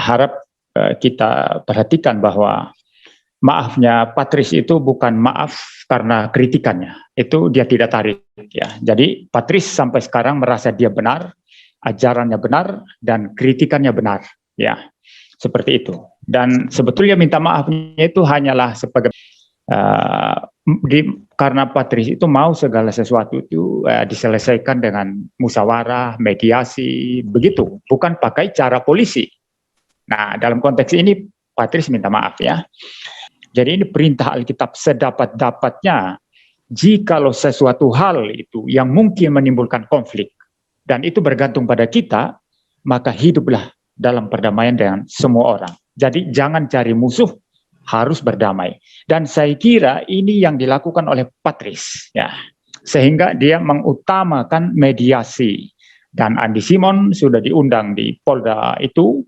harap kita perhatikan bahwa maafnya Patris itu bukan maaf karena kritikannya, itu dia tidak tarik ya. Jadi Patris sampai sekarang merasa dia benar, ajarannya benar dan kritikannya benar ya, seperti itu. Dan sebetulnya minta maafnya itu hanyalah sebagai karena Patris itu mau segala sesuatu itu diselesaikan dengan musyawarah, mediasi, begitu, bukan pakai cara polisi. Nah, dalam konteks ini Patris minta maaf ya. Jadi ini perintah Alkitab sedapat-dapatnya jikalau sesuatu hal itu yang mungkin menimbulkan konflik dan itu bergantung pada kita, maka hiduplah dalam perdamaian dengan semua orang. Jadi jangan cari musuh, harus berdamai. Dan saya kira ini yang dilakukan oleh Patris ya. Sehingga dia mengutamakan mediasi. Dan Andi Simon sudah diundang di Polda itu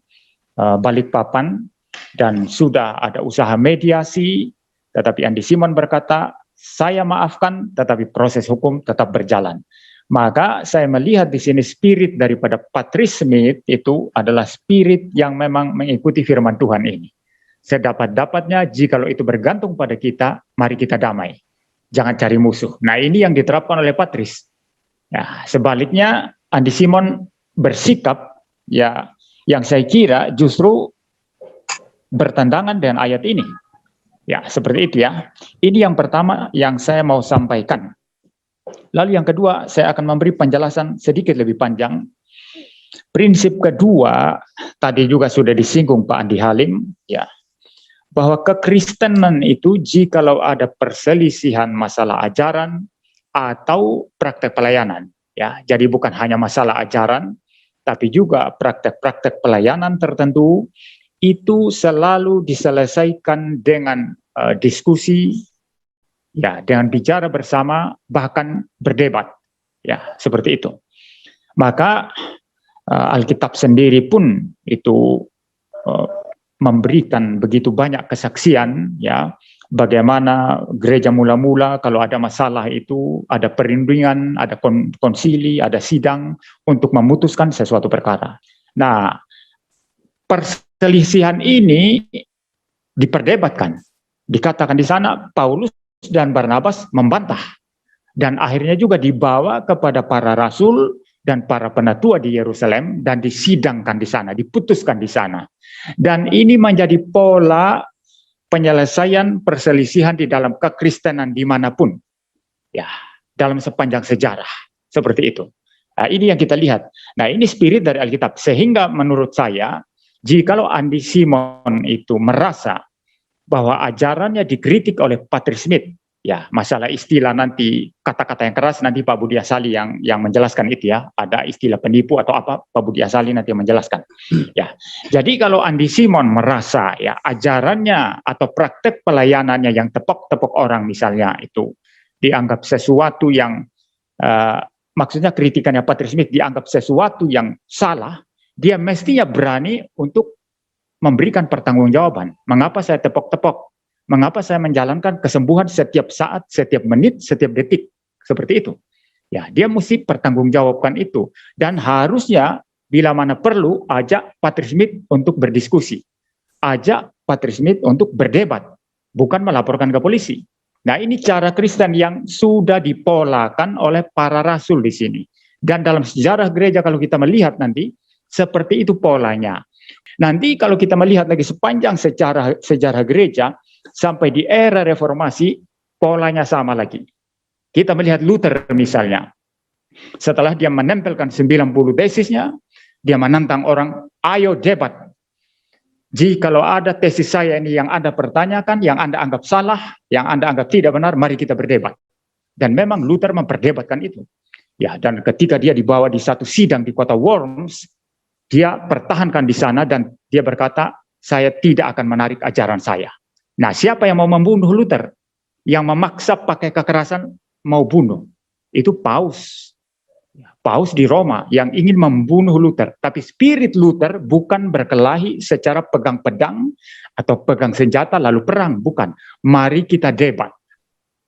Balikpapan dan sudah ada usaha mediasi, tetapi Andi Simon berkata, saya maafkan, tetapi proses hukum tetap berjalan. Maka saya melihat di sini spirit daripada Patris Smith itu adalah spirit yang memang mengikuti firman Tuhan ini. Sedapat-dapatnya, jikalau itu bergantung pada kita, mari kita damai. Jangan cari musuh. Nah, ini yang diterapkan oleh Patris. Ya, sebaliknya, Andi Simon bersikap ya yang saya kira justru bertentangan dengan ayat ini. Ya, seperti itu ya. Ini yang pertama yang saya mau sampaikan. Lalu yang kedua, saya akan memberi penjelasan sedikit lebih panjang. Prinsip kedua, tadi juga sudah disinggung Pak Andi Halim, ya, bahwa kekristenan itu jikalau ada perselisihan masalah ajaran atau praktek pelayanan, ya. Jadi bukan hanya masalah ajaran, tapi juga praktek-praktek pelayanan tertentu, itu selalu diselesaikan dengan diskusi, ya, dengan bicara bersama, bahkan berdebat, ya, seperti itu. Maka Alkitab sendiri pun itu memberikan begitu banyak kesaksian, ya, bagaimana gereja mula-mula kalau ada masalah itu ada perundingan, ada konsili, ada sidang untuk memutuskan sesuatu perkara. Nah, perselisihan ini diperdebatkan. Dikatakan di sana Paulus dan Barnabas membantah. Dan akhirnya juga dibawa kepada para rasul dan para penatua di Yerusalem dan disidangkan di sana, diputuskan di sana. Dan ini menjadi pola penyelesaian perselisihan di dalam kekristenan dimanapun. Ya, dalam sepanjang sejarah. Seperti itu. Nah, ini yang kita lihat. Nah, ini spirit dari Alkitab. Sehingga menurut saya, jikalau Andi Simon itu merasa bahwa ajarannya dikritik oleh Patris Smith, ya, masalah istilah nanti, kata-kata yang keras nanti Pak Budi Asali yang menjelaskan itu ya, ada istilah penipu atau apa, Pak Budi Asali nanti yang menjelaskan. Ya, jadi kalau Andi Simon merasa ya ajarannya atau praktek pelayanannya yang tepok-tepok orang misalnya itu dianggap sesuatu yang maksudnya kritikannya Patris Smith dianggap sesuatu yang salah, dia mestinya berani untuk memberikan pertanggungjawaban. Mengapa saya tepok-tepok? Mengapa saya menjalankan kesembuhan setiap saat, setiap menit, setiap detik? Seperti itu. Ya, dia mesti pertanggungjawabkan itu. Dan harusnya bila mana perlu ajak Patris Smith untuk berdiskusi. Ajak Patris Smith untuk berdebat, bukan melaporkan ke polisi. Nah, ini cara Kristen yang sudah dipolakan oleh para rasul di sini. Dan dalam sejarah gereja kalau kita melihat nanti seperti itu polanya. Nanti kalau kita melihat lagi sepanjang sejarah gereja sampai di era reformasi, polanya sama lagi. Kita melihat Luther misalnya. Setelah dia menempelkan 90 tesisnya, dia menantang orang, ayo debat. Jikalau ada tesis saya ini yang Anda pertanyakan, yang Anda anggap salah, yang Anda anggap tidak benar, mari kita berdebat. Dan memang Luther memperdebatkan itu. Ya, dan ketika dia dibawa di satu sidang di kota Worms, dia pertahankan di sana dan dia berkata, saya tidak akan menarik ajaran saya. Nah, siapa yang mau membunuh Luther? Yang memaksa pakai kekerasan mau bunuh. Itu Paus. Paus di Roma yang ingin membunuh Luther. Tapi spirit Luther bukan berkelahi secara pegang pedang atau pegang senjata lalu perang. Bukan. Mari kita debat.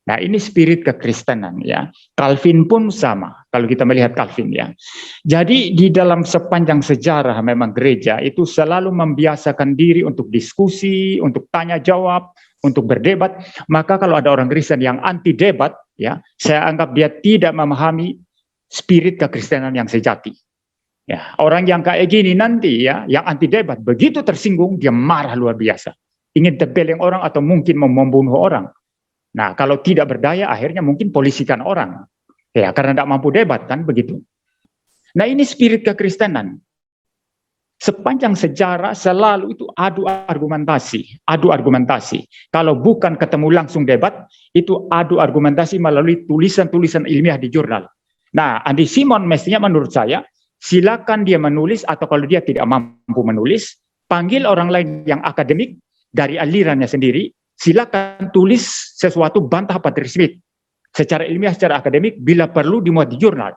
Nah, ini spirit kekristenan ya. Calvin pun sama, kalau kita melihat Calvin ya. Jadi di dalam sepanjang sejarah memang gereja itu selalu membiasakan diri untuk diskusi, untuk tanya jawab, untuk berdebat. Maka kalau ada orang Kristen yang anti debat ya, saya anggap dia tidak memahami spirit kekristenan yang sejati. Ya, orang yang kayak gini nanti ya, yang anti debat, begitu tersinggung dia marah luar biasa. Ingin tempeleng orang atau mungkin membunuh orang. Nah, kalau tidak berdaya akhirnya mungkin polisikan orang. Ya, karena tidak mampu debat kan begitu. Nah, ini spirit kekristenan. Sepanjang sejarah selalu itu adu argumentasi. Kalau bukan ketemu langsung debat, itu adu argumentasi melalui tulisan-tulisan ilmiah di jurnal. Nah, Andy Simon mestinya menurut saya, silakan dia menulis atau kalau dia tidak mampu menulis, panggil orang lain yang akademik dari alirannya sendiri, silakan tulis sesuatu bantah Patrick Smith secara ilmiah, secara akademik, bila perlu dimuat di jurnal.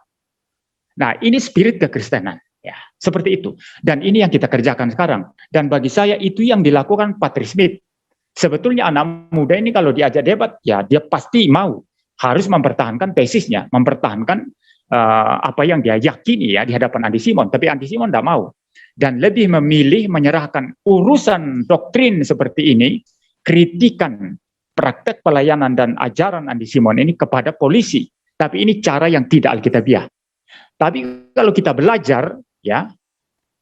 Nah, ini spirit kekristenan, ya, seperti itu. Dan ini yang kita kerjakan sekarang. Dan bagi saya itu yang dilakukan Patrick Smith. Sebetulnya anak muda ini kalau diajak debat, ya dia pasti mau, harus mempertahankan tesisnya, mempertahankan apa yang dia yakini ya di hadapan Andy Simon. Tapi Andy Simon tidak mau. Dan lebih memilih menyerahkan urusan doktrin seperti ini, kritikan praktek pelayanan dan ajaran Andy Simon ini kepada polisi. Tapi ini cara yang tidak alkitabiah. Tapi kalau kita belajar ya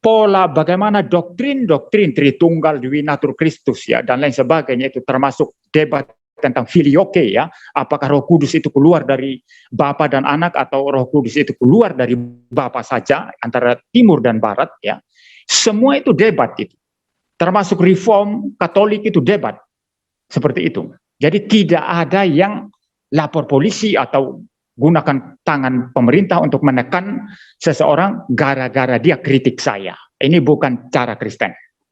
pola bagaimana doktrin-doktrin Tritunggal, Duinatur Kristus ya dan lain sebagainya itu termasuk debat tentang filioque ya, apakah Roh Kudus itu keluar dari Bapa dan Anak atau Roh Kudus itu keluar dari Bapa saja antara timur dan barat ya. Semua itu debat itu. Termasuk Reform Katolik itu debat. Seperti itu. Jadi tidak ada yang lapor polisi atau gunakan tangan pemerintah untuk menekan seseorang gara-gara dia kritik saya. Ini bukan cara Kristen.